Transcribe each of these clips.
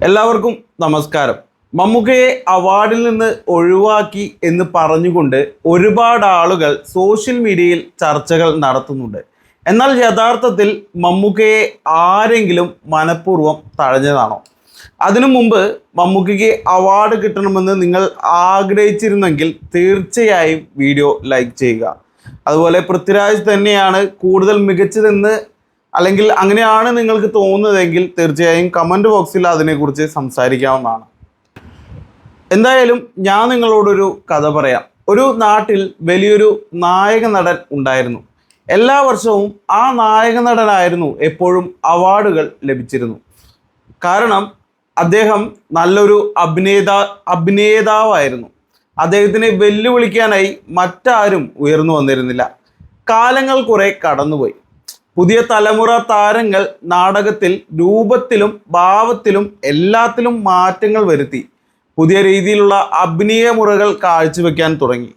എല്ലാവർക്കും നമസ്കാരം. മമ്മൂക്കയെ അവാർഡിൽ നിന്ന് ഒഴിവാക്കി എന്ന് പറഞ്ഞുകൊണ്ട് ഒരുപാട് ആളുകൾ സോഷ്യൽ മീഡിയയിൽ ചർച്ചകൾ നടത്തുന്നുണ്ട്. എന്നാൽ യഥാർത്ഥത്തിൽ മമ്മൂക്കയെ ആരെങ്കിലും മനഃപൂർവ്വം തഴഞ്ഞതാണോ? അതിനു മുമ്പ് മമ്മൂക്കയ്ക്ക് അവാർഡ് കിട്ടണമെന്ന് നിങ്ങൾ ആഗ്രഹിച്ചിരുന്നെങ്കിൽ തീർച്ചയായും വീഡിയോ ലൈക്ക് ചെയ്യുക. അതുപോലെ പൃഥ്വിരാജ് തന്നെയാണ് കൂടുതൽ മികച്ചതെന്ന് അല്ലെങ്കിൽ അങ്ങനെയാണ് നിങ്ങൾക്ക് തോന്നുന്നതെങ്കിൽ തീർച്ചയായും കമൻറ്റ് ബോക്സിൽ അതിനെക്കുറിച്ച് സംസാരിക്കാവുന്നതാണ്. എന്തായാലും ഞാൻ നിങ്ങളോടൊരു കഥ പറയാം. ഒരു നാട്ടിൽ വലിയൊരു നായക നടൻ ഉണ്ടായിരുന്നു. എല്ലാ വർഷവും ആ നായക നടനായിരുന്നു എപ്പോഴും അവാർഡുകൾ ലഭിച്ചിരുന്നു. കാരണം അദ്ദേഹം നല്ലൊരു അഭിനേതാവായിരുന്നു. അദ്ദേഹത്തിനെ വെല്ലുവിളിക്കാനായി മറ്റാരും ഉയർന്നു വന്നിരുന്നില്ല. കാലങ്ങൾ കുറെ കടന്നുപോയി. പുതിയ തലമുറ താരങ്ങൾ നാടകത്തിൽ രൂപത്തിലും ഭാവത്തിലും എല്ലാത്തിലും മാറ്റങ്ങൾ വരുത്തി പുതിയ രീതിയിലുള്ള അഭിനയ മുറകൾ കാഴ്ചവെക്കാൻ തുടങ്ങി.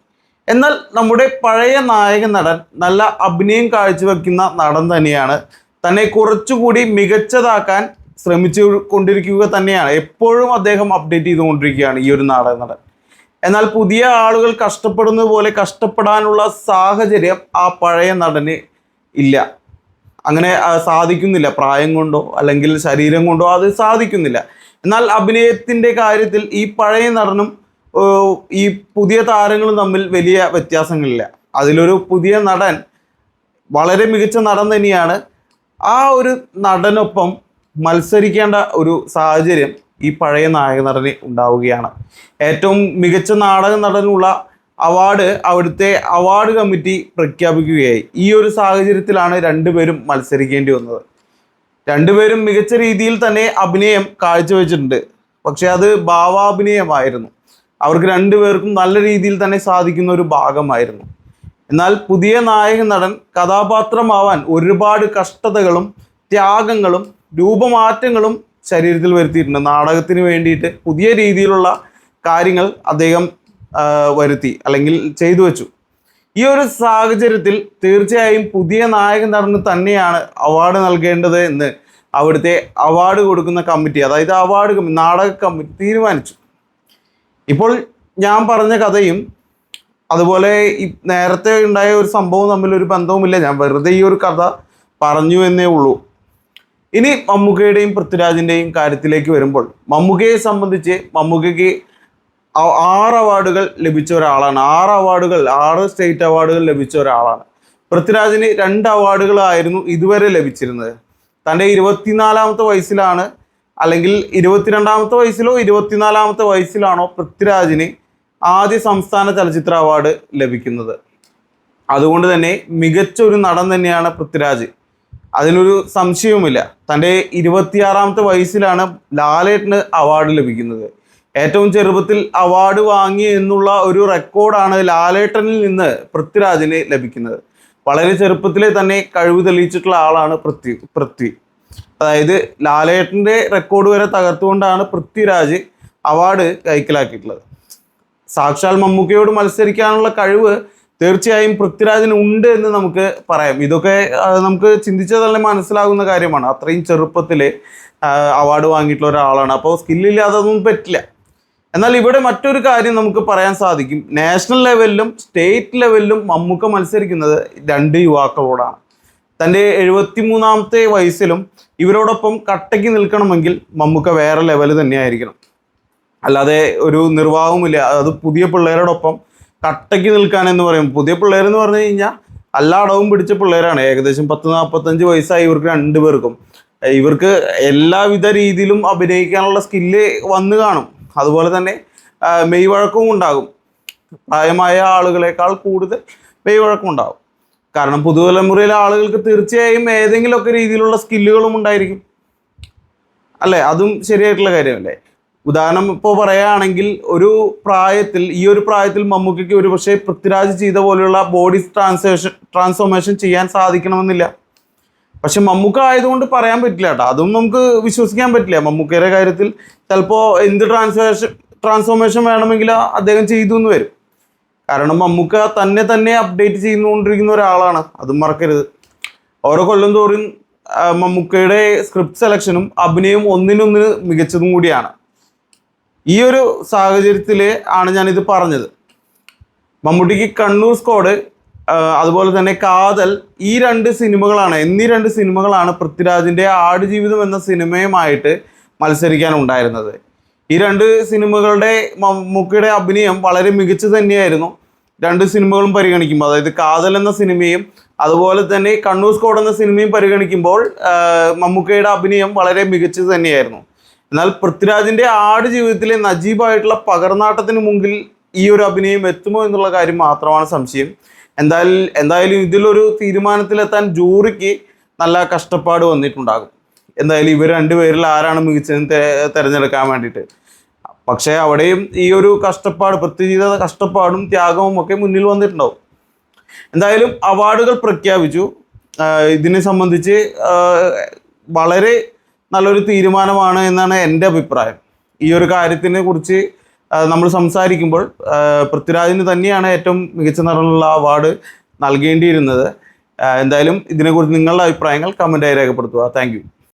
എന്നാൽ നമ്മുടെ പഴയ നായക നടൻ നല്ല അഭിനയം കാഴ്ചവെക്കുന്ന നടൻ തന്നെയാണ്. തന്നെ കുറച്ചുകൂടി മികച്ചതാക്കാൻ ശ്രമിച്ചു കൊണ്ടിരിക്കുക തന്നെയാണ്. എപ്പോഴും അദ്ദേഹം അപ്ഡേറ്റ് ചെയ്തുകൊണ്ടിരിക്കുകയാണ് ഈ ഒരു നാടക നടൻ. എന്നാൽ പുതിയ ആളുകൾ കഷ്ടപ്പെടുന്നത് പോലെ കഷ്ടപ്പെടാനുള്ള സാഹചര്യം ആ പഴയ നടന് ഇല്ല. അങ്ങനെ സാധിക്കുന്നില്ല. പ്രായം കൊണ്ടോ അല്ലെങ്കിൽ ശരീരം കൊണ്ടോ അത് സാധിക്കുന്നില്ല. എന്നാൽ അഭിനയത്തിൻ്റെ കാര്യത്തിൽ ഈ പഴയ നടനും ഈ പുതിയ താരങ്ങളും തമ്മിൽ വലിയ വ്യത്യാസങ്ങളില്ല. അതിലൊരു പുതിയ നടൻ വളരെ മികച്ച നടൻ തന്നെയാണ്. ആ ഒരു നടനൊപ്പം മത്സരിക്കേണ്ട ഒരു സാഹചര്യം ഈ പഴയ നായക നടന് ഉണ്ടാവുകയാണ്. ഏറ്റവും മികച്ച നാടക നടനുള്ള അവാർഡ് അവിടുത്തെ അവാർഡ് കമ്മിറ്റി പ്രഖ്യാപിക്കുകയായി. ഈ ഒരു സാഹചര്യത്തിലാണ് രണ്ടുപേരും മത്സരിക്കേണ്ടി വന്നത്. രണ്ടുപേരും മികച്ച രീതിയിൽ തന്നെ അഭിനയം കാഴ്ചവെച്ചിട്ടുണ്ട്. പക്ഷെ അത് ഭാവാഭിനയമായിരുന്നു. അവർക്ക് രണ്ടുപേർക്കും നല്ല രീതിയിൽ തന്നെ സാധിക്കുന്ന ഒരു ഭാഗമായിരുന്നു. എന്നാൽ പുതിയ നായക നടൻ കഥാപാത്രമാവാൻ ഒരുപാട് കഷ്ടതകളും ത്യാഗങ്ങളും രൂപമാറ്റങ്ങളും ശരീരത്തിൽ വരുത്തിയിട്ടുണ്ട്. നാടകത്തിന് വേണ്ടിയിട്ട് പുതിയ രീതിയിലുള്ള കാര്യങ്ങൾ അദ്ദേഹം വരുത്തി അല്ലെങ്കിൽ ചെയ്തു വെച്ചു. ഈ ഒരു സാഹചര്യത്തിൽ തീർച്ചയായും പുതിയ നായക നടന് തന്നെയാണ് അവാർഡ് നൽകേണ്ടത് എന്ന് അവിടുത്തെ അവാർഡ് കൊടുക്കുന്ന കമ്മിറ്റി, അതായത് അവാർഡ് നാടക കമ്മിറ്റി തീരുമാനിച്ചു. ഇപ്പോൾ ഞാൻ പറഞ്ഞ കഥയും അതുപോലെ ഈ നേരത്തെ ഉണ്ടായ ഒരു സംഭവം തമ്മിലൊരു ബന്ധവുമില്ല. ഞാൻ വെറുതെ ഈ ഒരു കഥ പറഞ്ഞു എന്നേ ഉള്ളൂ. ഇനി മമ്മൂക്കയുടെയും പൃഥ്വിരാജിൻ്റെയും കാര്യത്തിലേക്ക് വരുമ്പോൾ, മമ്മൂക്കയെ സംബന്ധിച്ച് മമ്മൂക്കയ്ക്ക് 6 അവാർഡുകൾ ലഭിച്ച ഒരാളാണ്. 6 സ്റ്റേറ്റ് അവാർഡുകൾ ലഭിച്ച ഒരാളാണ്. പൃഥ്വിരാജിന് 2 അവാർഡുകളായിരുന്നു ഇതുവരെ ലഭിച്ചിരുന്നത്. തൻ്റെ 24-ാമത്തെ വയസ്സിലാണ്, അല്ലെങ്കിൽ 22-ാമത്തെ വയസ്സിലോ 24-ാമത്തെ വയസ്സിലാണോ പൃഥ്വിരാജിന് ആദ്യ സംസ്ഥാന ചലച്ചിത്ര അവാർഡ് ലഭിക്കുന്നത്. അതുകൊണ്ട് തന്നെ മികച്ച ഒരു നടൻ തന്നെയാണ് പൃഥ്വിരാജ്. അതിനൊരു സംശയവുമില്ല. തൻ്റെ 26-ാമത്തെ വയസ്സിലാണ് ലാലേട്ടന് അവാർഡ് ലഭിക്കുന്നത്. ഏറ്റവും ചെറുപ്പത്തിൽ അവാർഡ് വാങ്ങി എന്നുള്ള ഒരു റെക്കോർഡാണ് ലാലേട്ടനിൽ നിന്ന് പൃഥ്വിരാജിന് ലഭിക്കുന്നത്. വളരെ ചെറുപ്പത്തിലെ തന്നെ കഴിവ് തെളിയിച്ചിട്ടുള്ള ആളാണ് പൃഥ്വി. അതായത് ലാലേട്ടൻ്റെ റെക്കോർഡ് വരെ തകർത്തുകൊണ്ടാണ് പൃഥ്വിരാജ് അവാർഡ് കൈക്കലാക്കിയിട്ടുള്ളത്. സാക്ഷാൽ മമ്മൂക്കയോട് മത്സരിക്കാനുള്ള കഴിവ് തീർച്ചയായും പൃഥ്വിരാജിന് ഉണ്ട് എന്ന് നമുക്ക് പറയാം. ഇതൊക്കെ നമുക്ക് ചിന്തിച്ചാൽ തന്നെ മനസ്സിലാകുന്ന കാര്യമാണ്. അത്രയും ചെറുപ്പത്തിൽ അവാർഡ് വാങ്ങിയിട്ടുള്ള ഒരാളാണ്. അപ്പോൾ സ്കില്ലില്ലാതെ അതൊന്നും പറ്റില്ല. എന്നാൽ ഇവിടെ മറ്റൊരു കാര്യം നമുക്ക് പറയാൻ സാധിക്കും. നാഷണൽ ലെവലിലും സ്റ്റേറ്റ് ലെവലിലും മമ്മൂക്ക മത്സരിക്കുന്നത് 2 യുവാക്കളോടാണ്. തൻ്റെ 73-ാമത്തെ വയസ്സിലും ഇവരോടൊപ്പം കട്ടയ്ക്ക് നിൽക്കണമെങ്കിൽ മമ്മൂക്ക വേറെ ലെവൽ തന്നെയായിരിക്കണം. അല്ലാതെ ഒരു നിർവാഹവുമില്ല. അത് പുതിയ പിള്ളേരോടൊപ്പം കട്ടയ്ക്ക് നിൽക്കാൻ എന്ന് പറയും. പുതിയ പിള്ളേരെന്ന് പറഞ്ഞു കഴിഞ്ഞാൽ എല്ലാ അടവും പിടിച്ച പിള്ളേരാണ്. ഏകദേശം 40-45 വയസ്സായി ഇവർക്ക് 2 പേർക്കും. ഇവർക്ക് എല്ലാവിധ രീതിയിലും അഭിനയിക്കാനുള്ള സ്കില്ല് വന്നു കാണും. അതുപോലെ തന്നെ മെയ്വഴക്കവും ഉണ്ടാകും. പ്രായമായ ആളുകളെക്കാൾ കൂടുതൽ മെയ്വഴക്കം ഉണ്ടാകും. കാരണം പുതുതലമുറയിലെ ആളുകൾക്ക് തീർച്ചയായും ഏതെങ്കിലുമൊക്കെ രീതിയിലുള്ള സ്കില്ലുകളും ഉണ്ടായിരിക്കും, അല്ലേ? അതും ശരിയായിട്ടുള്ള കാര്യമല്ലേ? ഉദാഹരണം ഇപ്പോൾ പറയുകയാണെങ്കിൽ ഈ ഒരു പ്രായത്തിൽ മമ്മൂക്കയ്ക്ക് ഒരു പക്ഷേ പൃഥ്വിരാജ് ചെയ്ത പോലെയുള്ള ബോഡി ട്രാൻസ്ഫോർമേഷൻ ചെയ്യാൻ സാധിക്കണമെന്നില്ല. പക്ഷെ മമ്മൂക്ക ആയതുകൊണ്ട് പറയാൻ പറ്റില്ല കേട്ടോ. അതും നമുക്ക് വിശ്വസിക്കാൻ പറ്റില്ല. മമ്മൂക്കയുടെ കാര്യത്തിൽ ചിലപ്പോൾ എന്ത് ട്രാൻസ്ഫോർമേഷൻ വേണമെങ്കിൽ അദ്ദേഹം ചെയ്തു എന്ന് വരും. കാരണം മമ്മൂക്ക തന്നെ അപ്ഡേറ്റ് ചെയ്തുകൊണ്ടിരിക്കുന്ന ഒരാളാണ്. അതും മറക്കരുത്. ഓരോ കൊല്ലം തോറും മമ്മൂക്കയുടെ സ്ക്രിപ്റ്റ് സെലക്ഷനും അഭിനയവും ഒന്നിനൊന്നിന് മികച്ചതും കൂടിയാണ്. ഈ ഒരു സാഹചര്യത്തിൽ ആണ് ഞാനിത് പറഞ്ഞത്. മമ്മൂട്ടിക്ക് കണ്ണൂർ സ്ക്വാഡ്, അതുപോലെ തന്നെ കാതൽ, ഈ രണ്ട് സിനിമകളാണ് പൃഥ്വിരാജിൻ്റെ ആടുജീവിതം എന്ന സിനിമയുമായിട്ട് മത്സരിക്കാനുണ്ടായിരുന്നത്. ഈ രണ്ട് സിനിമകളുടെ മമ്മൂക്കയുടെ അഭിനയം വളരെ മികച്ചു തന്നെയായിരുന്നു. രണ്ട് സിനിമകളും പരിഗണിക്കുമ്പോൾ, അതായത് കാതൽ എന്ന സിനിമയും അതുപോലെ തന്നെ കണ്ണൂർ സ്ക്വാഡ് എന്ന സിനിമയും പരിഗണിക്കുമ്പോൾ മമ്മൂക്കയുടെ അഭിനയം വളരെ മികച്ചത് തന്നെയായിരുന്നു. എന്നാൽ പൃഥ്വിരാജിൻ്റെ ആടുജീവിതത്തിലെ നജീബായിട്ടുള്ള പകർനാട്ടത്തിന് മുമ്പിൽ ഈ ഒരു അഭിനയം എത്തുമോ എന്നുള്ള കാര്യം മാത്രമാണ് സംശയം. എന്തായാലും ഇതിലൊരു തീരുമാനത്തിലെത്താൻ ജൂറിക്ക് നല്ല കഷ്ടപ്പാട് വന്നിട്ടുണ്ടാകും. എന്തായാലും ഇവർ രണ്ടുപേരിൽ ആരാണ് മികച്ചതെന്ന് തിരഞ്ഞെടുക്കാൻ വേണ്ടിയിട്ട്. പക്ഷേ അവിടെയും ഈ ഒരു കഷ്ടപ്പാട്, പൃഥ്വിയുടെ കഷ്ടപ്പാടും ത്യാഗവും ഒക്കെ മുന്നിൽ വന്നിട്ടുണ്ടാവും. എന്തായാലും അവാർഡുകൾ പ്രഖ്യാപിച്ചു. ഇതിനെ സംബന്ധിച്ച് വളരെ നല്ലൊരു തീരുമാനമാണ് എന്നാണ് എൻ്റെ അഭിപ്രായം. ഈ ഒരു കാര്യത്തിനെ കുറിച്ച് നമ്മൾ സംസാരിക്കുമ്പോൾ പൃഥ്വിരാജിന് തന്നെയാണ് ഏറ്റവും മികച്ച നടനുള്ള അവാർഡ് നൽകേണ്ടിയിരുന്നത്. എന്തായാലും ഇതിനെക്കുറിച്ച് നിങ്ങളുടെ അഭിപ്രായങ്ങൾ കമൻറ്റായി രേഖപ്പെടുത്തുക. Thank you.